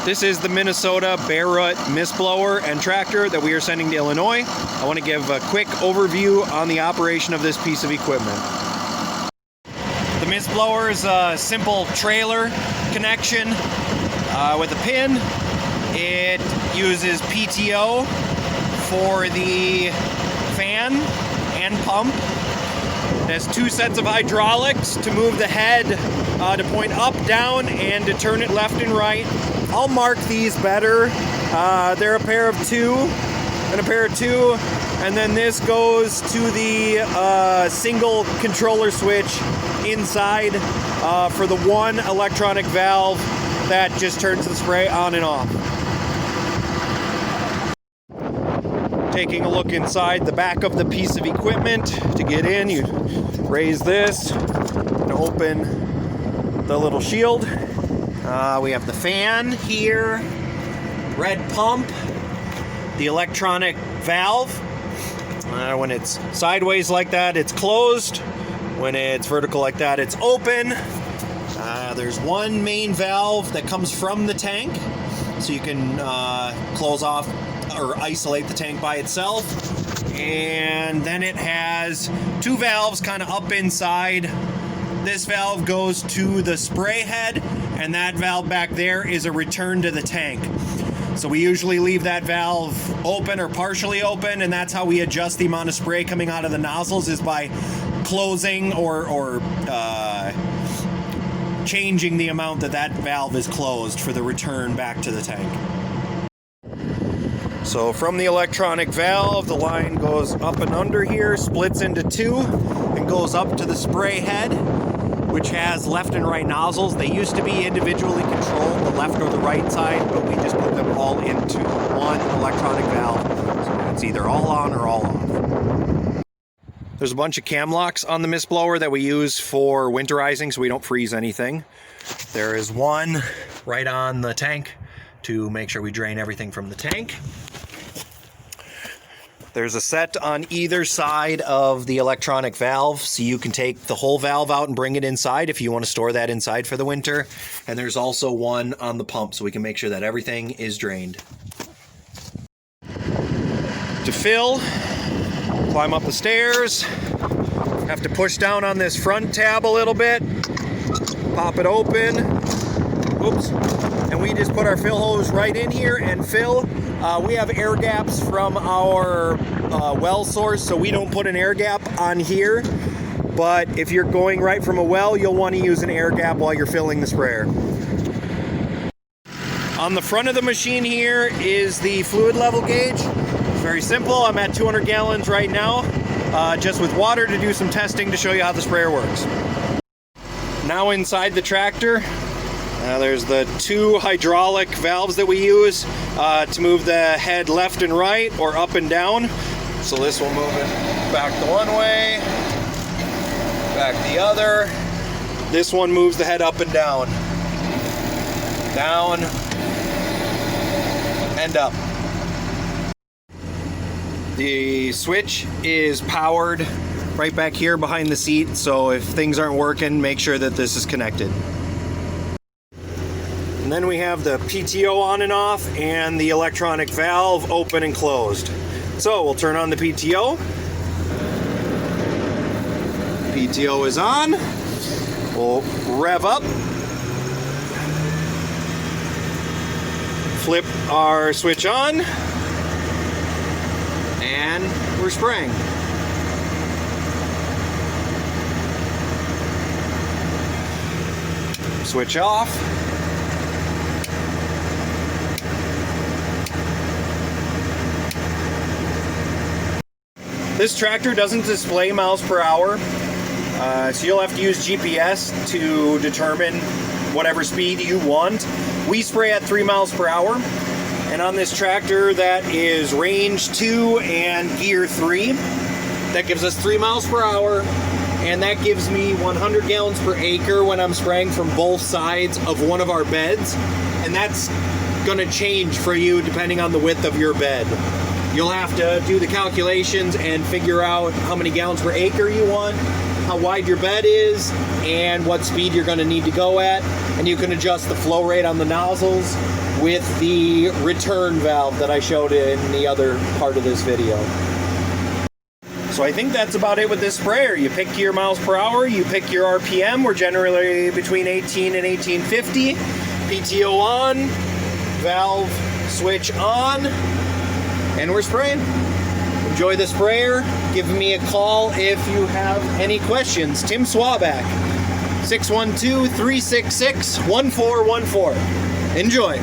This is the Minnesota bare root mist blower and tractor that we are sending to Illinois. I want to give a quick overview on the operation of this piece of equipment. The mist blower is a simple trailer connection with a pin. It uses PTO for the fan and pump. It has two sets of hydraulics to move the head to point up, down, and to turn it left and right. I'll mark these better. They're a pair of two and a pair of two, and then this goes to the single controller switch inside for the one electronic valve that just turns the spray on and off. Taking a look inside the back of the piece of equipment. To get in, you raise this and open the little shield. We have the fan here, red pump, the electronic valve. When it's sideways like that, it's closed. When it's vertical like that, it's open. There's one main valve that comes from the tank, so you can close off or isolate the tank by itself. And then it has two valves kind of up inside. This valve goes to the spray head, and that valve back there is a return to the tank. So we usually leave that valve open or partially open, and that's how we adjust the amount of spray coming out of the nozzles, is by closing or changing the amount that valve is closed for the return back to the tank. So from the electronic valve, the line goes up and under here, splits into two, and goes up to the spray head, which has left and right nozzles. They used to be individually controlled, the left or the right side, but we just put them all into one electronic valve. So it's either all on or all off. There's a bunch of cam locks on the mist blower that we use for winterizing so we don't freeze anything. There is one right on the tank to make sure we drain everything from the tank. There's a set on either side of the electronic valve, so you can take the whole valve out and bring it inside if you want to store that inside for the winter. And there's also one on the pump, so we can make sure that everything is drained. To fill, climb up the stairs, have to push down on this front tab a little bit, pop it open, oops, and we just put our fill hose right in here and fill. We have air gaps from our well source, so we don't put an air gap on here, but if you're going right from a well, you'll want to use an air gap while you're filling the sprayer. On the front of the machine here is the fluid level gauge. It's very simple. I'm at 200 gallons right now, just with water to do some testing to show you how the sprayer works. Now inside the tractor, there's the two hydraulic valves that we use to move the head left and right or up and down. So this will move it back the one way, back the other. This one moves the head up and down, down, and up. The switch is powered right back here behind the seat, so if things aren't working, make sure that this is connected. And then we have the PTO on and off and the electronic valve open and closed. So we'll turn on the PTO. PTO is on. We'll rev up. Flip our switch on. And we're spraying. Switch off. This tractor doesn't display miles per hour, so you'll have to use GPS to determine whatever speed you want. We spray at 3 miles per hour, and on this tractor that is range 2 and gear 3. That gives us 3 miles per hour, and that gives me 100 gallons per acre when I'm spraying from both sides of one of our beds, and that's going to change for you depending on the width of your bed. You'll have to do the calculations and figure out how many gallons per acre you want, how wide your bed is, and what speed you're going to need to go at. And you can adjust the flow rate on the nozzles with the return valve that I showed in the other part of this video. So I think that's about it with this sprayer. You pick your miles per hour, you pick your RPM. We're generally between 18 and 1850. PTO on, valve switch on, and we're spraying. Enjoy the sprayer. Give me a call if you have any questions. Tim Swabak, 612-366-1414. Enjoy.